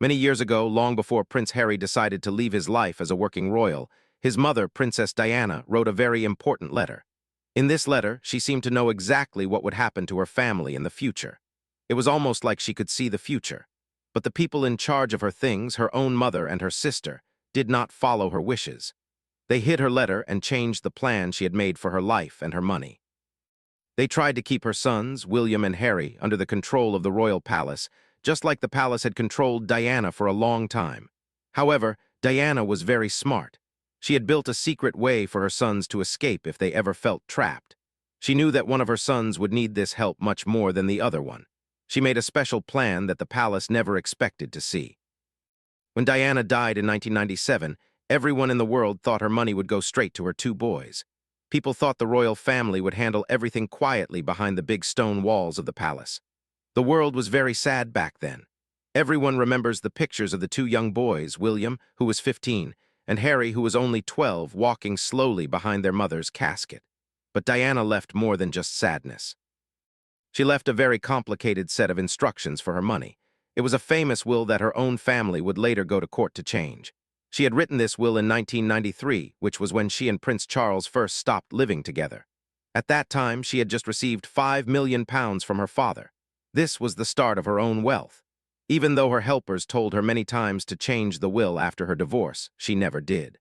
Many years ago, long before Prince Harry decided to leave his life as a working royal, his mother, Princess Diana, wrote a very important letter. In this letter, she seemed to know exactly what would happen to her family in the future. It was almost like she could see the future. But the people in charge of her things, her own mother and her sister, did not follow her wishes. They hid her letter and changed the plan she had made for her life and her money. They tried to keep her sons, William and Harry, under the control of the royal palace, just like the palace had controlled Diana for a long time. However, Diana was very smart. She had built a secret way for her sons to escape if they ever felt trapped. She knew that one of her sons would need this help much more than the other one. She made a special plan that the palace never expected to see. When Diana died in 1997, everyone in the world thought her money would go straight to her two boys. People thought the royal family would handle everything quietly behind the big stone walls of the palace. The world was very sad back then. Everyone remembers the pictures of the two young boys, William, who was 15, and Harry, who was only 12, walking slowly behind their mother's casket. But Diana left more than just sadness. She left a very complicated set of instructions for her money. It was a famous will that her own family would later go to court to change. She had written this will in 1993, which was when she and Prince Charles first stopped living together. At that time, she had just received £5 million from her father. This was the start of her own wealth. Even though her helpers told her many times to change the will after her divorce, she never did.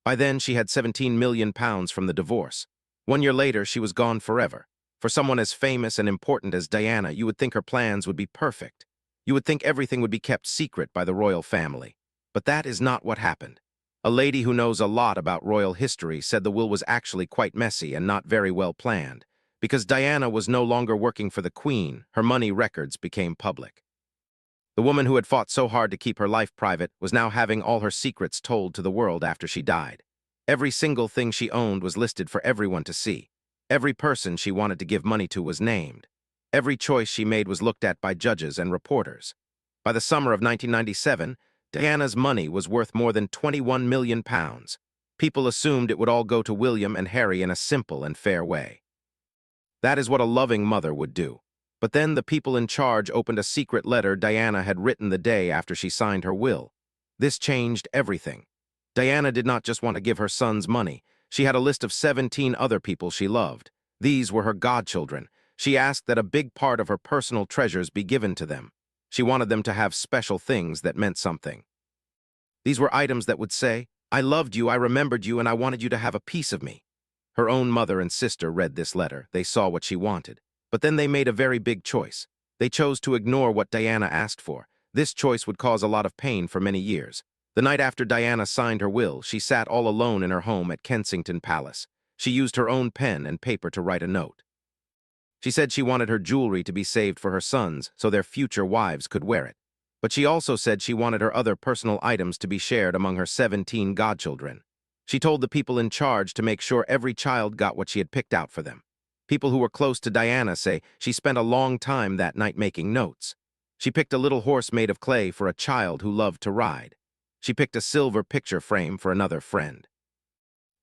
By then, she had £17 million from the divorce. 1 year later, she was gone forever. For someone as famous and important as Diana, you would think her plans would be perfect. You would think everything would be kept secret by the royal family. But that is not what happened. A lady who knows a lot about royal history said the will was actually quite messy and not very well planned. Because Diana was no longer working for the Queen, her money records became public. The woman who had fought so hard to keep her life private was now having all her secrets told to the world after she died. Every single thing she owned was listed for everyone to see. Every person she wanted to give money to was named. Every choice she made was looked at by judges and reporters. By the summer of 1997, Diana's money was worth more than £21 million. People assumed it would all go to William and Harry in a simple and fair way. That is what a loving mother would do. But then the people in charge opened a secret letter Diana had written the day after she signed her will. This changed everything. Diana did not just want to give her sons money. She had a list of 17 other people she loved. These were her godchildren. She asked that a big part of her personal treasures be given to them. She wanted them to have special things that meant something. These were items that would say, "I loved you, I remembered you, and I wanted you to have a piece of me." Her own mother and sister read this letter. They saw what she wanted. But then they made a very big choice. They chose to ignore what Diana asked for. This choice would cause a lot of pain for many years. The night after Diana signed her will, she sat all alone in her home at Kensington Palace. She used her own pen and paper to write a note. She said she wanted her jewelry to be saved for her sons so their future wives could wear it. But she also said she wanted her other personal items to be shared among her 17 godchildren. She told the people in charge to make sure every child got what she had picked out for them. People who were close to Diana say she spent a long time that night making notes. She picked a little horse made of clay for a child who loved to ride. She picked a silver picture frame for another friend.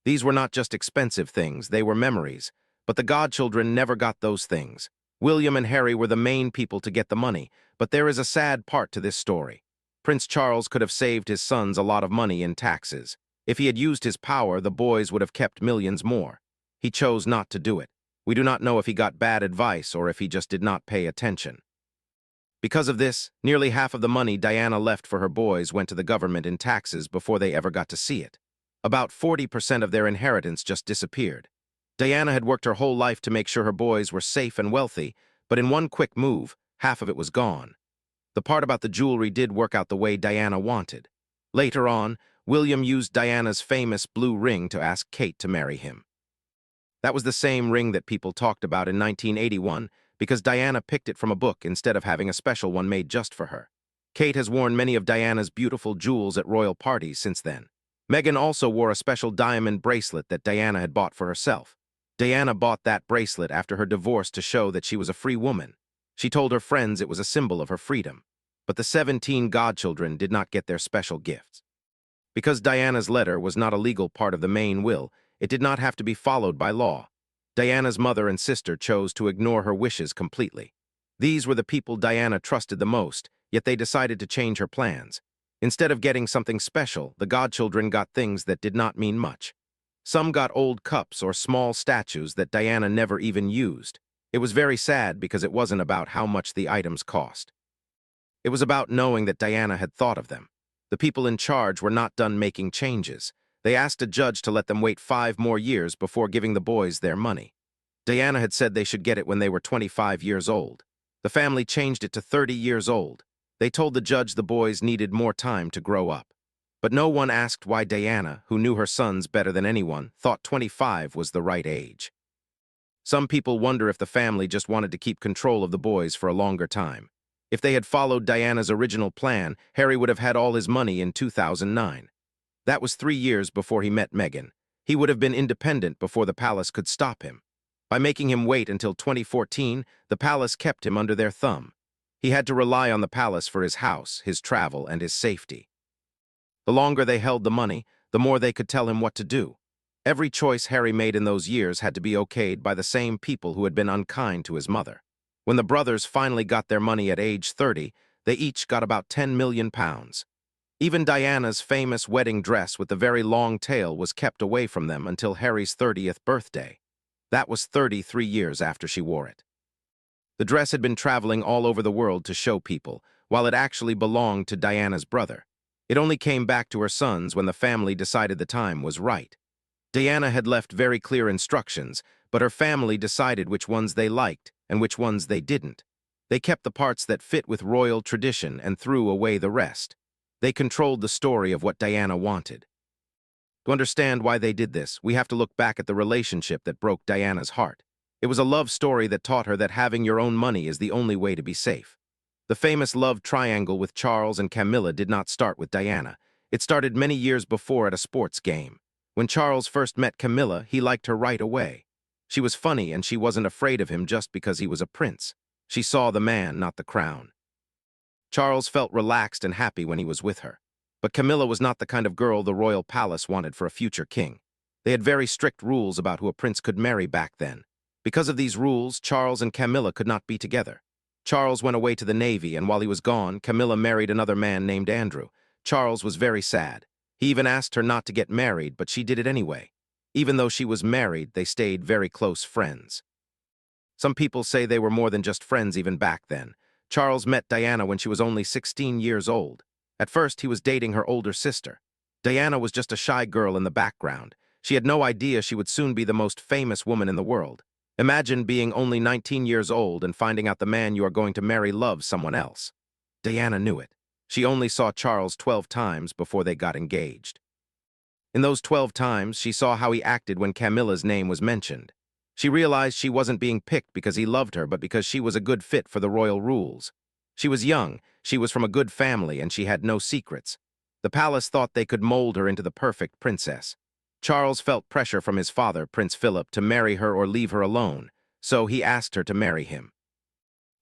These were not just expensive things, they were memories. But the godchildren never got those things. William and Harry were the main people to get the money, but there is a sad part to this story. Prince Charles could have saved his sons a lot of money in taxes. If he had used his power, the boys would have kept millions more. He chose not to do it. We do not know if he got bad advice or if he just did not pay attention. Because of this, nearly half of the money Diana left for her boys went to the government in taxes before they ever got to see it. About 40% of their inheritance just disappeared. Diana had worked her whole life to make sure her boys were safe and wealthy, but in one quick move, half of it was gone. The part about the jewelry did work out the way Diana wanted. Later on, William used Diana's famous blue ring to ask Kate to marry him. That was the same ring that people talked about in 1981 because Diana picked it from a book instead of having a special one made just for her. Kate has worn many of Diana's beautiful jewels at royal parties since then. Meghan also wore a special diamond bracelet that Diana had bought for herself. Diana bought that bracelet after her divorce to show that she was a free woman. She told her friends it was a symbol of her freedom. But the 17 godchildren did not get their special gifts. Because Diana's letter was not a legal part of the main will, it did not have to be followed by law. Diana's mother and sister chose to ignore her wishes completely. These were the people Diana trusted the most, yet they decided to change her plans. Instead of getting something special, the godchildren got things that did not mean much. Some got old cups or small statues that Diana never even used. It was very sad because it wasn't about how much the items cost. It was about knowing that Diana had thought of them. The people in charge were not done making changes. They asked a judge to let them wait 5 more years before giving the boys their money. Diana had said they should get it when they were 25 years old. The family changed it to 30 years old. They told the judge the boys needed more time to grow up. But no one asked why Diana, who knew her sons better than anyone, thought 25 was the right age. Some people wonder if the family just wanted to keep control of the boys for a longer time. If they had followed Diana's original plan, Harry would have had all his money in 2009. That was 3 years before he met Meghan. He would have been independent before the palace could stop him. By making him wait until 2014, the palace kept him under their thumb. He had to rely on the palace for his house, his travel, and his safety. The longer they held the money, the more they could tell him what to do. Every choice Harry made in those years had to be okayed by the same people who had been unkind to his mother. When the brothers finally got their money at age 30, they each got about £10 million. Even Diana's famous wedding dress with the very long tail was kept away from them until Harry's 30th birthday. That was 33 years after she wore it. The dress had been traveling all over the world to show people, while it actually belonged to Diana's brother. It only came back to her sons when the family decided the time was right. Diana had left very clear instructions, but her family decided which ones they liked and which ones they didn't. They kept the parts that fit with royal tradition and threw away the rest. They controlled the story of what Diana wanted. To understand why they did this, we have to look back at the relationship that broke Diana's heart. It was a love story that taught her that having your own money is the only way to be safe. The famous love triangle with Charles and Camilla did not start with Diana. It started many years before at a sports game. When Charles first met Camilla, he liked her right away. She was funny and she wasn't afraid of him just because he was a prince. She saw the man, not the crown. Charles felt relaxed and happy when he was with her. But Camilla was not the kind of girl the royal palace wanted for a future king. They had very strict rules about who a prince could marry back then. Because of these rules, Charles and Camilla could not be together. Charles went away to the Navy, and while he was gone, Camilla married another man named Andrew. Charles was very sad. He even asked her not to get married, but she did it anyway. Even though she was married, they stayed very close friends. Some people say they were more than just friends even back then. Charles met Diana when she was only 16 years old. At first, he was dating her older sister. Diana was just a shy girl in the background. She had no idea she would soon be the most famous woman in the world. Imagine being only 19 years old and finding out the man you are going to marry loves someone else. Diana knew it. She only saw Charles 12 times before they got engaged. In those 12 times, she saw how he acted when Camilla's name was mentioned. She realized she wasn't being picked because he loved her, but because she was a good fit for the royal rules. She was young, she was from a good family, and she had no secrets. The palace thought they could mold her into the perfect princess. Charles felt pressure from his father, Prince Philip, to marry her or leave her alone, so he asked her to marry him.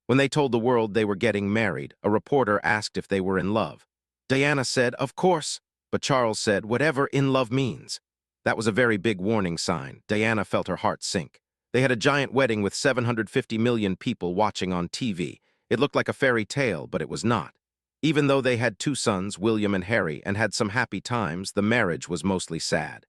When they told the world they were getting married, a reporter asked if they were in love. Diana said, "Of course," but Charles said, "Whatever in love means." That was a very big warning sign. Diana felt her heart sink. They had a giant wedding with 750 million people watching on TV. It looked like a fairy tale, but it was not. Even though they had 2 sons, William and Harry, and had some happy times, the marriage was mostly sad.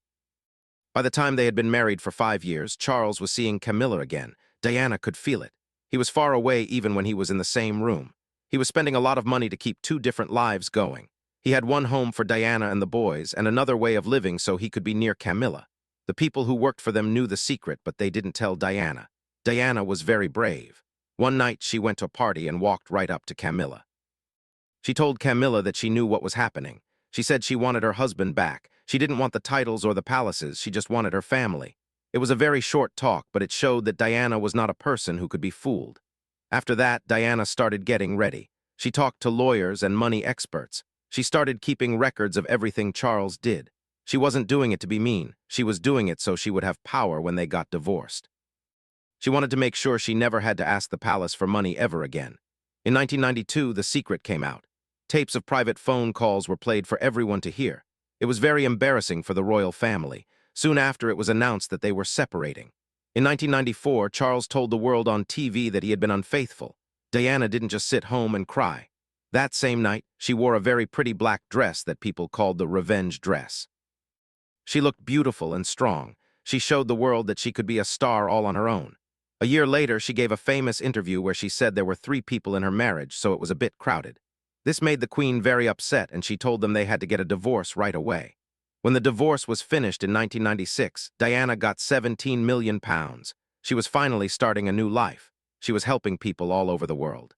By the time they had been married for 5 years, Charles was seeing Camilla again. Diana could feel it. He was far away even when he was in the same room. He was spending a lot of money to keep 2 different lives going. He had one home for Diana and the boys, and another way of living so he could be near Camilla. The people who worked for them knew the secret, but they didn't tell Diana. Diana was very brave. One night, she went to a party and walked right up to Camilla. She told Camilla that she knew what was happening. She said she wanted her husband back. She didn't want the titles or the palaces, she just wanted her family. It was a very short talk, but it showed that Diana was not a person who could be fooled. After that, Diana started getting ready. She talked to lawyers and money experts. She started keeping records of everything Charles did. She wasn't doing it to be mean. She was doing it so she would have power when they got divorced. She wanted to make sure she never had to ask the palace for money ever again. In 1992, The Secret came out. Tapes of private phone calls were played for everyone to hear. It was very embarrassing for the royal family. Soon after, it was announced that they were separating. In 1994, Charles told the world on TV that he had been unfaithful. Diana didn't just sit home and cry. That same night, she wore a very pretty black dress that people called the revenge dress. She looked beautiful and strong. She showed the world that she could be a star all on her own. A year later, she gave a famous interview where she said there were 3 people in her marriage, so it was a bit crowded. This made the queen very upset, and she told them they had to get a divorce right away. When the divorce was finished in 1996, Diana got £17 million. She was finally starting a new life. She was helping people all over the world.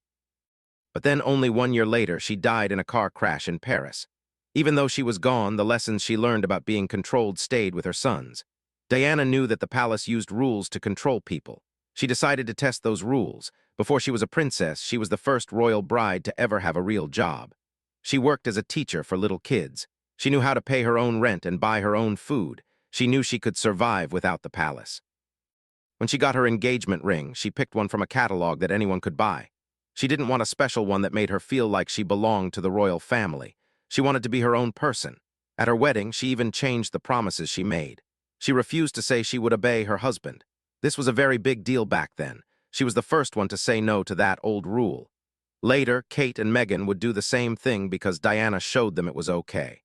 But then only 1 year later, she died in a car crash in Paris. Even though she was gone, the lessons she learned about being controlled stayed with her sons. Diana knew that the palace used rules to control people. She decided to test those rules. Before she was a princess, she was the first royal bride to ever have a real job. She worked as a teacher for little kids. She knew how to pay her own rent and buy her own food. She knew she could survive without the palace. When she got her engagement ring, she picked one from a catalog that anyone could buy. She didn't want a special one that made her feel like she belonged to the royal family. She wanted to be her own person. At her wedding, she even changed the promises she made. She refused to say she would obey her husband. This was a very big deal back then. She was the first one to say no to that old rule. Later, Kate and Meghan would do the same thing because Diana showed them it was okay.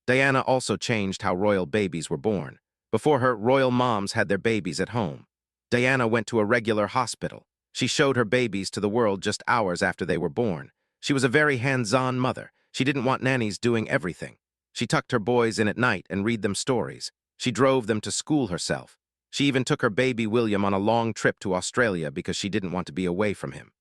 Diana also changed how royal babies were born. Before her, royal moms had their babies at home. Diana went to a regular hospital. She showed her babies to the world just hours after they were born. She was a very hands-on mother. She didn't want nannies doing everything. She tucked her boys in at night and read them stories. She drove them to school herself. She even took her baby William on a long trip to Australia because she didn't want to be away from him.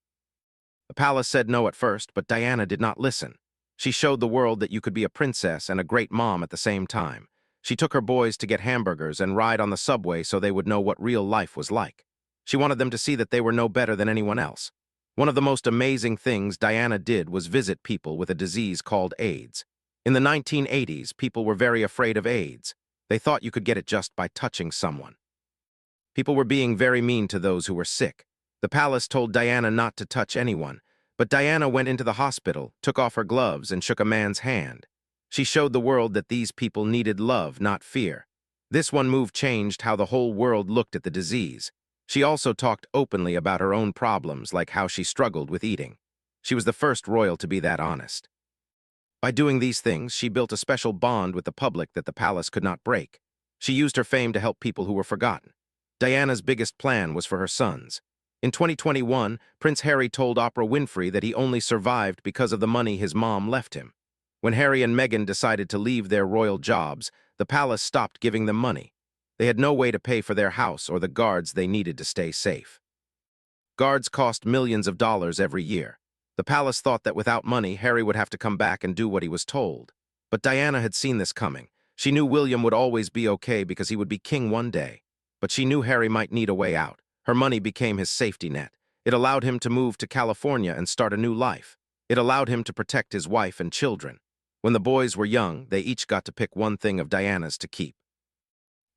The palace said no at first, but Diana did not listen. She showed the world that you could be a princess and a great mom at the same time. She took her boys to get hamburgers and ride on the subway so they would know what real life was like. She wanted them to see that they were no better than anyone else. One of the most amazing things Diana did was visit people with a disease called AIDS. In the 1980s, people were very afraid of AIDS. They thought you could get it just by touching someone. People were being very mean to those who were sick. The palace told Diana not to touch anyone, but Diana went into the hospital, took off her gloves, and shook a man's hand. She showed the world that these people needed love, not fear. This one move changed how the whole world looked at the disease. She also talked openly about her own problems, like how she struggled with eating. She was the first royal to be that honest. By doing these things, she built a special bond with the public that the palace could not break. She used her fame to help people who were forgotten. Diana's biggest plan was for her sons. In 2021, Prince Harry told Oprah Winfrey that he only survived because of the money his mom left him. When Harry and Meghan decided to leave their royal jobs, the palace stopped giving them money. They had no way to pay for their house or the guards they needed to stay safe. Guards cost millions of dollars every year. The palace thought that without money, Harry would have to come back and do what he was told. But Diana had seen this coming. She knew William would always be okay because he would be king one day. But she knew Harry might need a way out. Her money became his safety net. It allowed him to move to California and start a new life. It allowed him to protect his wife and children. When the boys were young, they each got to pick one thing of Diana's to keep.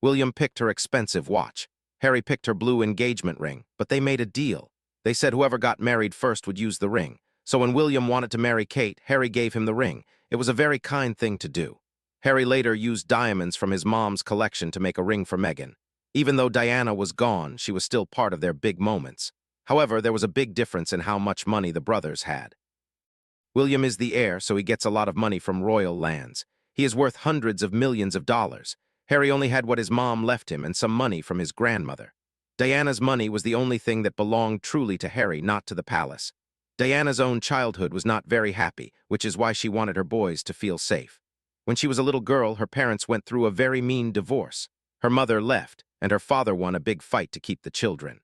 William picked her expensive watch. Harry picked her blue engagement ring, but they made a deal. They said whoever got married first would use the ring. So when William wanted to marry Kate, Harry gave him the ring. It was a very kind thing to do. Harry later used diamonds from his mom's collection to make a ring for Meghan. Even though Diana was gone, she was still part of their big moments. However, there was a big difference in how much money the brothers had. William is the heir, so he gets a lot of money from royal lands. He is worth hundreds of millions of dollars. Harry only had what his mom left him and some money from his grandmother. Diana's money was the only thing that belonged truly to Harry, not to the palace. Diana's own childhood was not very happy, which is why she wanted her boys to feel safe. When she was a little girl, her parents went through a very mean divorce. Her mother left, and her father won a big fight to keep the children.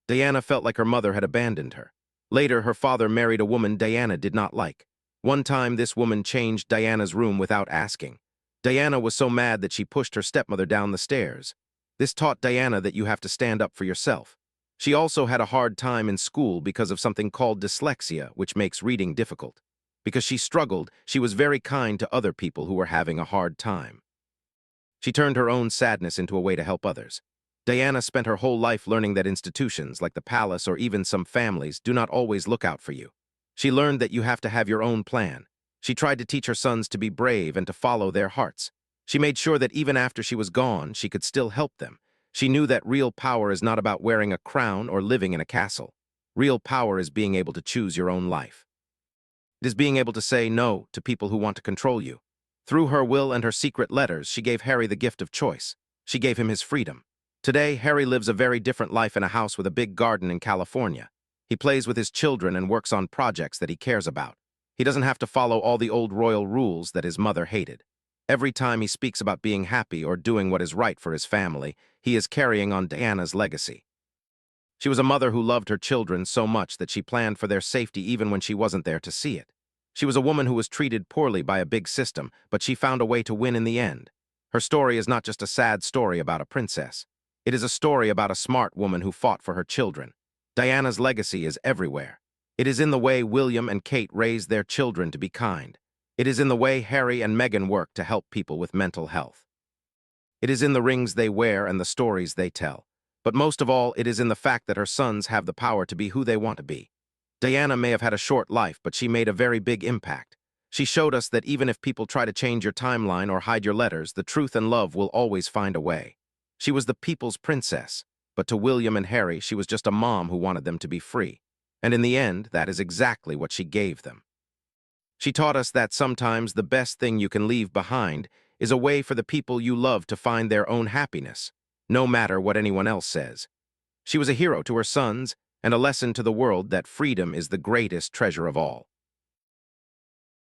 Diana felt like her mother had abandoned her. Later, her father married a woman Diana did not like. One time, this woman changed Diana's room without asking. Diana was so mad that she pushed her stepmother down the stairs. This taught Diana that you have to stand up for yourself. She also had a hard time in school because of something called dyslexia, which makes reading difficult. Because she struggled, she was very kind to other people who were having a hard time. She turned her own sadness into a way to help others. Diana spent her whole life learning that institutions, like the palace or even some families, do not always look out for you. She learned that you have to have your own plan. She tried to teach her sons to be brave and to follow their hearts. She made sure that even after she was gone, she could still help them. She knew that real power is not about wearing a crown or living in a castle. Real power is being able to choose your own life. It is being able to say no to people who want to control you. Through her will and her secret letters, she gave Harry the gift of choice. She gave him his freedom. Today, Harry lives a very different life in a house with a big garden in California. He plays with his children and works on projects that he cares about. He doesn't have to follow all the old royal rules that his mother hated. Every time he speaks about being happy or doing what is right for his family, he is carrying on Diana's legacy. She was a mother who loved her children so much that she planned for their safety even when she wasn't there to see it. She was a woman who was treated poorly by a big system, but she found a way to win in the end. Her story is not just a sad story about a princess. It is a story about a smart woman who fought for her children. Diana's legacy is everywhere. It is in the way William and Kate raised their children to be kind. It is in the way Harry and Meghan work to help people with mental health. It is in the rings they wear and the stories they tell. But most of all, it is in the fact that her sons have the power to be who they want to be. Diana may have had a short life, but she made a very big impact. She showed us that even if people try to change your timeline or hide your letters, the truth and love will always find a way. She was the people's princess, but to William and Harry, she was just a mom who wanted them to be free. And in the end, that is exactly what she gave them. She taught us that sometimes the best thing you can leave behind is a way for the people you love to find their own happiness, no matter what anyone else says. She was a hero to her sons and a lesson to the world that freedom is the greatest treasure of all.